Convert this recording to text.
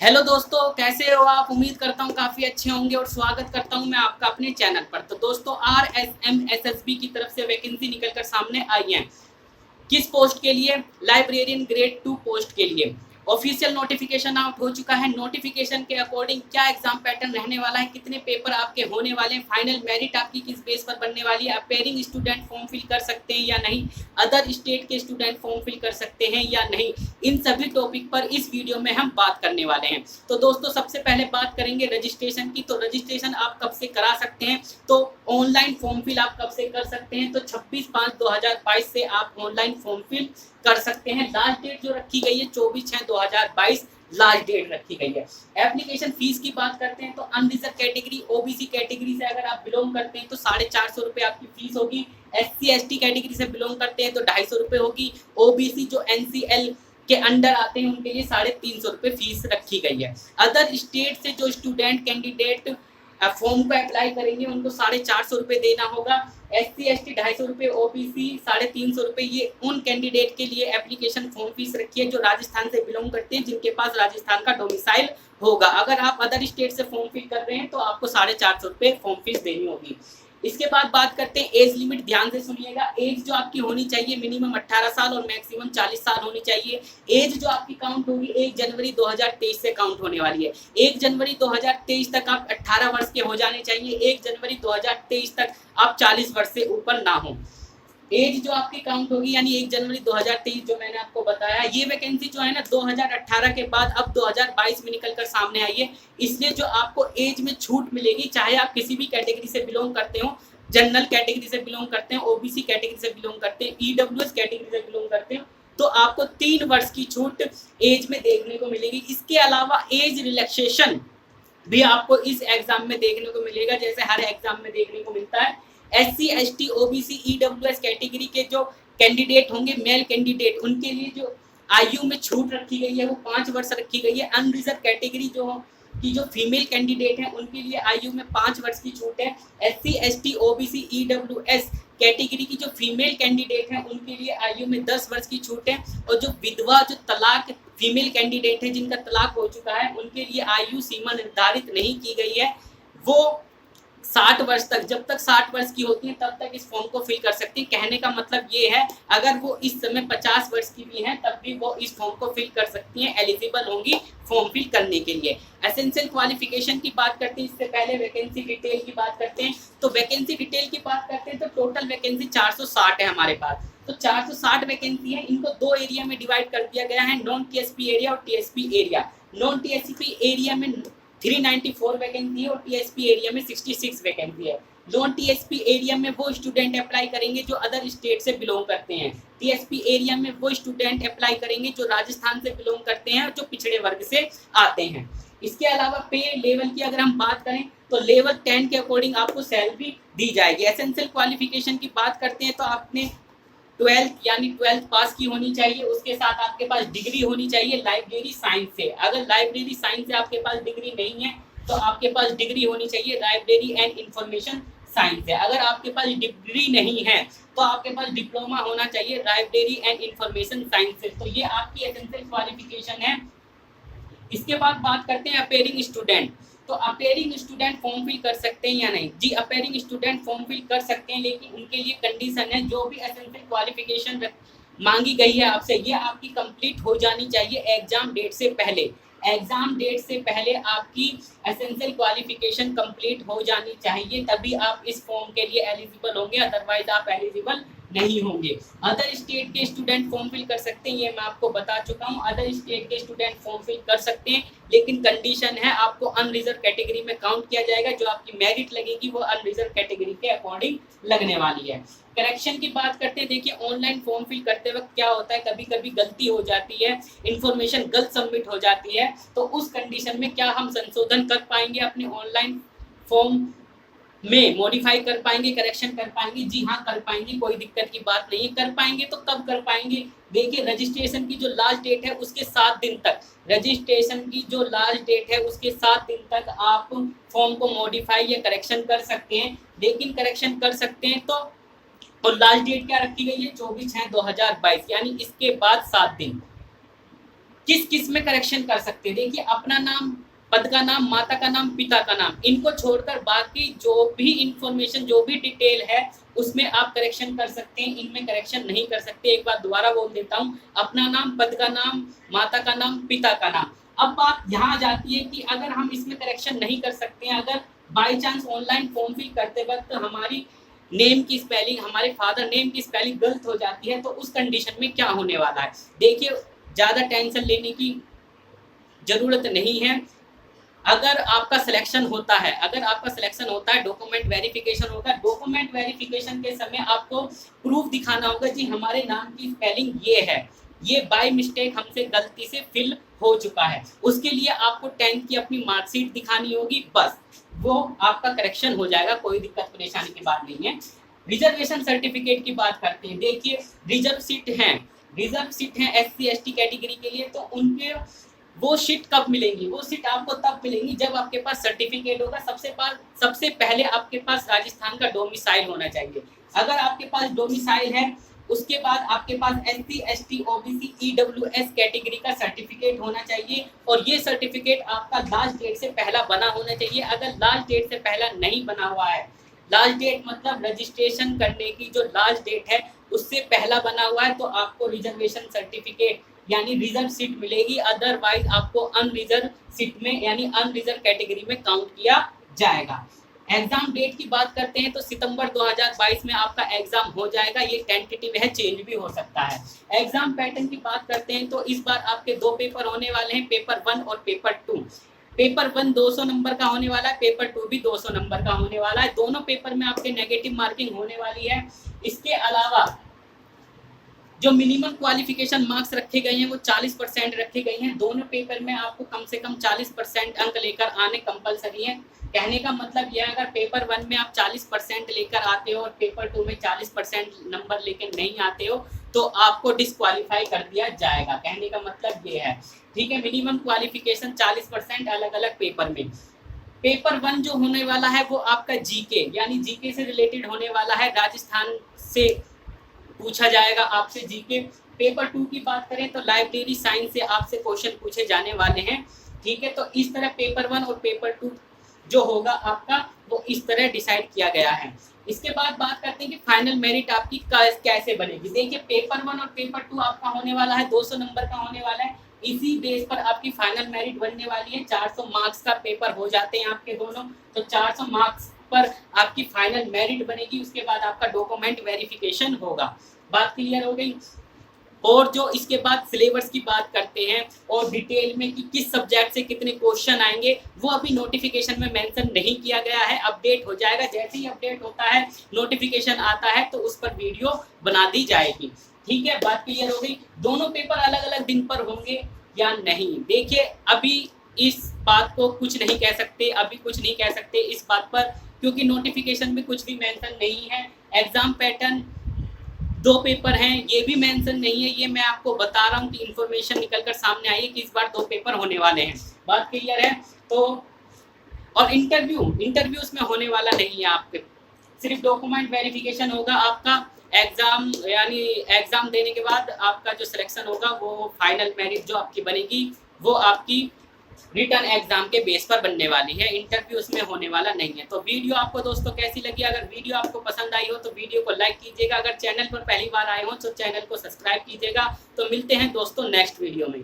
Hello दोस्तों, कैसे हो आप? उम्मीद करता हूँ काफ़ी अच्छे होंगे और स्वागत करता हूँ मैं आपका अपने चैनल पर। तो दोस्तों, RSMSSB की तरफ से वैकेंसी निकल कर सामने आई है। किस पोस्ट के लिए? लाइब्रेरियन ग्रेड 2 पोस्ट के लिए। ऑफिशियल नोटिफिकेशन आउट हो चुका है। नोटिफिकेशन के अकॉर्डिंग क्या एग्जाम पैटर्न रहने वाला है, कितने पेपर आपके होने वाले हैं, फाइनल मेरिट आपकी किस बेस पर बनने वाली है, अपेयरिंग स्टूडेंट फॉर्म फिल कर सकते हैं या नहीं, अदर स्टेट के स्टूडेंट फॉर्म फिल कर सकते हैं या नहीं, इन सभी टॉपिक पर इस वीडियो में हम बात करने वाले हैं। तो दोस्तों, सबसे पहले बात करेंगे रजिस्ट्रेशन की। तो रजिस्ट्रेशन आप कब से करा सकते हैं? तो ऑनलाइन फॉर्म फिल आप कब से कर सकते हैं? तो 26/5/2022 से आप ऑनलाइन फॉर्म फिल कर सकते हैं। लास्ट डेट जो रखी गई है 24/6/2022 लास्ट डेट रखी गई है। एप्लीकेशन फीस की बात करते हैं तो अनरिजर्व कैटेगरी ओबीसी कैटेगरी से अगर आप बिलोंग करते हैं तो 450 रुपये आपकी फीस होगी। SC ST कैटेगरी से बिलोंग करते हैं तो 250 रुपये होगी। ओबीसी जो NCL के अंडर आते हैं उनके लिए 350 रुपये फीस रखी गई है। अदर स्टेट से जो स्टूडेंट कैंडिडेट फॉर्म को अप्लाई करेंगे उनको 450 रुपये देना होगा। SC ST 250 रुपये, OBC 350 रुपये। ये उन कैंडिडेट के लिए एप्लीकेशन फॉर्म फीस रखी है जो राजस्थान से बिलोंग करते हैं, जिनके पास राजस्थान का डोमिसाइल होगा। अगर आप अदर स्टेट से फॉर्म फिल कर रहे हैं तो आपको 450 रुपये फॉर्म फीस देनी होगी। इसके बाद बात करते हैं एज लिमिट। ध्यान से सुनिएगा, एज जो आपकी होनी चाहिए मिनिमम 18 साल और मैक्सिमम 40 साल होनी चाहिए। एज जो आपकी काउंट होगी 1 जनवरी 2023 से काउंट होने वाली है। 1 जनवरी 2023 तक आप 18 वर्ष के हो जाने चाहिए। 1 जनवरी 2023 तक आप 40 वर्ष से ऊपर ना हो। एज जो आपकी काउंट होगी यानी 1 जनवरी 2023 जो मैंने आपको बताया। ये वैकेंसी जो है ना 2018 के बाद अब 2022 में निकल कर सामने आई है, इसलिए जो आपको एज में छूट मिलेगी, चाहे आप किसी भी कैटेगरी से बिलोंग करते हो, जनरल कैटेगरी से बिलोंग करते हैं, ओबीसी कैटेगरी से बिलोंग करते हैं, ईडब्ल्यूएस कैटेगरी से बिलोंग करते हैं, तो आपको 3 वर्ष की छूट एज में देखने को मिलेगी। इसके अलावा एज रिलैक्सेशन भी आपको इस एग्जाम में देखने को मिलेगा, जैसे हर एग्जाम में देखने को मिलता है। SC ST OBC EWS category के जो कैंडिडेट होंगे, मेल कैंडिडेट, उनके लिए जो आयु में छूट रखी गई है वो 5 वर्ष रखी गई है। अनरिजर्व कैटेगरी जो फीमेल कैंडिडेट हैं उनके लिए आयु में 5 वर्ष की छूट है। SC ST OBC EWS category की जो फीमेल कैंडिडेट हैं उनके लिए आयु में 10 वर्ष की छूट है। और जो विधवा, जो तलाक फीमेल कैंडिडेट है जिनका तलाक हो चुका है, उनके लिए आयु सीमा निर्धारित नहीं की गई है। वो 60 वर्ष तक, जब तक 60 वर्ष की होती है तब तक इस फॉर्म को फिल कर सकती है। कहने का मतलब ये है, अगर वो इस समय 50 वर्ष की भी हैं तब भी वो इस फॉर्म को फिल कर सकती हैं, एलिजिबल होंगी फॉर्म फिल करने के लिए। एसेंशियल क्वालिफिकेशन की बात करते हैं, इससे पहले वैकेंसी डिटेल की बात करते हैं। तो वैकेंसी डिटेल की बात करते हैं तो टोटल वैकेंसी 460 है हमारे पास। तो 460 वैकेंसी है, इनको 2 एरिया में डिवाइड कर दिया गया है, नॉन TSP एरिया और TSP area. Non TSP area में 394 वैकेंसी है और TSP एरिया में 66 वैकेंसी है। नॉन TSP एरिया में वो स्टूडेंट अप्लाई करेंगे जो अदर स्टेट से बिलोंग करते हैं। TSP एरिया में वो स्टूडेंट अप्लाई करेंगे जो राजस्थान से बिलोंग करते हैं और जो पिछड़े वर्ग से आते हैं। इसके अलावा पे लेवल की अगर हम बात करें तो लेवल 10 के अकॉर्डिंग आपको सैलरी दी जाएगी। एसेंशियल क्वालिफिकेशन की बात करते हैं तो आपने 12th पास की होनी चाहिए, उसके साथ आपके पास डिग्री होनी चाहिए लाइब्रेरी साइंस से। अगर लाइब्रेरी साइंस से आपके पास डिग्री नहीं है तो आपके पास डिग्री होनी चाहिए लाइब्रेरी एंड इंफॉर्मेशन साइंस से। अगर आपके पास डिग्री नहीं है तो आपके पास डिप्लोमा होना चाहिए लाइब्रेरी एंड इंफॉर्मेशन साइंस से। तो ये आपकी एसेंशियल क्वालिफिकेशन है। इसके बाद बात करते हैं अपेयरिंग स्टूडेंट। तो अपेयरिंग स्टूडेंट फॉर्म फिल कर सकते हैं या नहीं? जी, अपेयरिंग स्टूडेंट फॉर्म फिल कर सकते हैं, लेकिन उनके लिए कंडीशन है, जो भी एसेंशियल क्वालिफिकेशन मांगी गई है आपसे, ये आपकी कंप्लीट हो जानी चाहिए एग्जाम डेट से पहले। एग्जाम डेट से पहले आपकी एसेंशियल क्वालिफिकेशन कंप्लीट हो जानी चाहिए, तभी आप इस फॉर्म के लिए एलिजिबल होंगे, अदरवाइज आप एलिजिबल नहीं होंगे। अदर स्टेट के स्टूडेंट फॉर्म फिल कर सकते हैं, ये मैं आपको बता चुका हूँ। अदर स्टेट के स्टूडेंट फॉर्म फिल कर सकते हैं, लेकिन कंडीशन है आपको अनरिजर्व कैटेगरी में काउंट किया जाएगा। जो आपकी मेरिट लगेगी वो अनरिजर्व कैटेगरी के अकॉर्डिंग लगने वाली है। करेक्शन की बात करते हैं, देखिए ऑनलाइन फॉर्म फिल करते वक्त क्या होता है, कभी कभी गलती हो जाती है, इन्फॉर्मेशन गलत सबमिट हो जाती है। तो उस कंडीशन में क्या हम संशोधन कर पाएंगे अपने ऑनलाइन फॉर्म में? मॉडिफाई कर पाएंगे, करेक्शन कर पाएंगे? जी हाँ, कर पाएंगे, कोई दिक्कत की बात नहीं है। कर पाएंगे तो कब कर पाएंगे? देखिए, रजिस्ट्रेशन की जो लास्ट डेट है उसके 7 दिन तक, रजिस्ट्रेशन की जो लास्ट डेट है उसके 7 दिन तक आप फॉर्म को मॉडिफाई या करेक्शन कर सकते हैं। लेकिन करेक्शन कर सकते हैं तो, और लास्ट डेट क्या रखी गई है? 24/6/2022, यानी इसके बाद 7 दिन। किस किस में करेक्शन कर सकते हैं? देखिए, अपना नाम, पद का नाम, माता का नाम, पिता का नाम, इनको छोड़कर बाकी जो भी इंफॉर्मेशन, जो भी डिटेल है उसमें आप करेक्शन कर सकते हैं, इनमें करेक्शन नहीं कर सकते। एक बार दोबारा बोल देता हूँ, अपना नाम, पद का नाम, माता का नाम, पिता का नाम। अब बात यहाँ जाती है कि अगर हम इसमें करेक्शन नहीं कर सकते हैं, अगर by chance online form fill करते वक्त हमारी नेम की स्पेलिंग, हमारे फादर नेम की स्पेलिंग गलत हो जाती है, तो उस कंडीशन में क्या होने वाला है? देखिए, ज़्यादा टेंशन लेने की ज़रूरत नहीं है। अगर आपका सिलेक्शन होता है, डॉक्यूमेंट वेरिफिकेशन होगा। डॉक्यूमेंट वेरिफिकेशन के समय आपको प्रूफ दिखाना होगा जी हमारे नाम की स्पेलिंग ये है, ये बाय मिस्टेक हमसे गलती से फिल हो चुका है। उसके लिए आपको 10th की अपनी मार्कशीट दिखानी होगी, बस वो आपका करेक्शन हो जाएगा, कोई दिक्कत परेशानी की बात नहीं है। रिजर्वेशन सर्टिफिकेट की बात करते हैं। देखिए, रिजर्व सीट हैं SC ST कैटेगरी के लिए, तो उनके वो सीट कब मिलेंगी? वो सीट आपको तब मिलेंगी जब आपके पास सर्टिफिकेट होगा। सबसे पहले आपके पास राजस्थान का डोमिसाइल होना चाहिए। अगर आपके पास डोमिसाइल है, उसके बाद आपके पास SC ST OBC EWS category का सर्टिफिकेट होना चाहिए, और ये सर्टिफिकेट आपका लास्ट डेट से पहला बना होना चाहिए। अगर लास्ट डेट से पहला नहीं बना हुआ है, लास्ट डेट मतलब रजिस्ट्रेशन करने की जो लास्ट डेट है उससे पहला बना हुआ है, तो आपको रिजर्वेशन सर्टिफिकेट यानी रिजर्व सीट मिलेगी। अदरवाइज आपको अनरिजर्व सीट में यानी अनरिजर्व कैटेगरी में काउंट किया जाएगा। एग्जाम डेट की बात करते हैं तो सितंबर 2022 में आपका एग्जाम हो जाएगा। ये टेंटेटिव है, चेंज भी हो सकता है। एग्जाम पैटर्न की बात करते हैं तो इस बार आपके 2 पेपर होने वाले हैं, पेपर 1 और पेपर 2। पेपर 1 200 नंबर का होने वाला है, पेपर 2 भी 200 नंबर का होने वाला है। दोनों पेपर में आपके नेगेटिव मार्किंग होने वाली है। इसके अलावा जो मिनिमम क्वालिफिकेशन मार्क्स रखे गए हैं वो 40% रखे गए हैं। दोनों पेपर में आपको कम से कम 40% अंक लेकर आने कंपलसरी है। कहने का मतलब यह है, अगर पेपर 1 में आप 40% लेकर आते हो और पेपर 2 में 40% नंबर लेकर नहीं आते हो तो आपको डिस्क्वालीफाई कर दिया जाएगा। कहने का मतलब ये है, ठीक है। मिनिमम क्वालिफिकेशन 40% अलग अलग पेपर में। पेपर 1 जो होने वाला है वो आपका जीके यानी जीके से रिलेटेड होने वाला है। राजस्थान से पूछा जाएगा आपसे जीके। पेपर 2 की बात करें तो लाइब्रेरी साइंस से आपसे क्वेश्चन पूछे जाने वाले हैं, ठीक है। तो इस तरह पेपर 1 और पेपर 2 जो होगा आपका वो इस तरह डिसाइड किया गया है। इसके बाद बात करते हैं कि फाइनल मेरिट आपकी कैसे बनेगी। देखिए, पेपर 1 और पेपर 2 आपका होने वाला है 200 नंबर का होने वाला है। इसी बेस पर आपकी फाइनल मेरिट बनने वाली है। 400 मार्क्स का पेपर हो जाते हैं आपके दोनों, तो 400 मार्क्स पर आपकी फाइनल मेरिट बनेगी। उसके बाद आपका डॉक्यूमेंट वेरिफिकेशन होगा। बात क्लियर हो गई। और जो इसके बाद सिलेबस की बात करते हैं और डिटेल में कि किस सब्जेक्ट से कितने क्वेश्चन आएंगे, वो अभी नोटिफिकेशन में मेंशन नहीं किया गया है। अपडेट हो जाएगा, जैसे ही अपडेट होता है, नोटिफिकेशन आता है तो उस पर वीडियो बना दी जाएगी, ठीक है। बात क्लियर हो गई। दोनों पेपर अलग अलग दिन पर होंगे या नहीं, देखिए अभी इस बात को कुछ नहीं कह सकते, इस बात पर, क्योंकि नोटिफिकेशन में कुछ भी मेंशन नहीं है। एग्जाम पैटर्न 2 पेपर हैं, ये भी मेंशन नहीं है। ये मैं आपको बता रहा हूँ कि इन्फॉर्मेशन निकल कर सामने आई है कि इस बार 2 पेपर होने वाले हैं। बात क्लियर है। तो और इंटरव्यू उसमें होने वाला नहीं है आपके, सिर्फ डॉक्यूमेंट वेरिफिकेशन होगा आपका। एग्जाम यानी एग्जाम देने के बाद आपका जो सिलेक्शन होगा वो फाइनल मेरिट जो आपकी बनेगी वो आपकी रिटर्न एग्जाम के बेस पर बनने वाली है। इंटरव्यू उसमें होने वाला नहीं है। तो वीडियो आपको दोस्तों कैसी लगी? अगर वीडियो आपको पसंद आई हो तो वीडियो को लाइक कीजिएगा। अगर चैनल पर पहली बार आए हो तो चैनल को सब्सक्राइब कीजिएगा। तो मिलते हैं दोस्तों नेक्स्ट वीडियो में।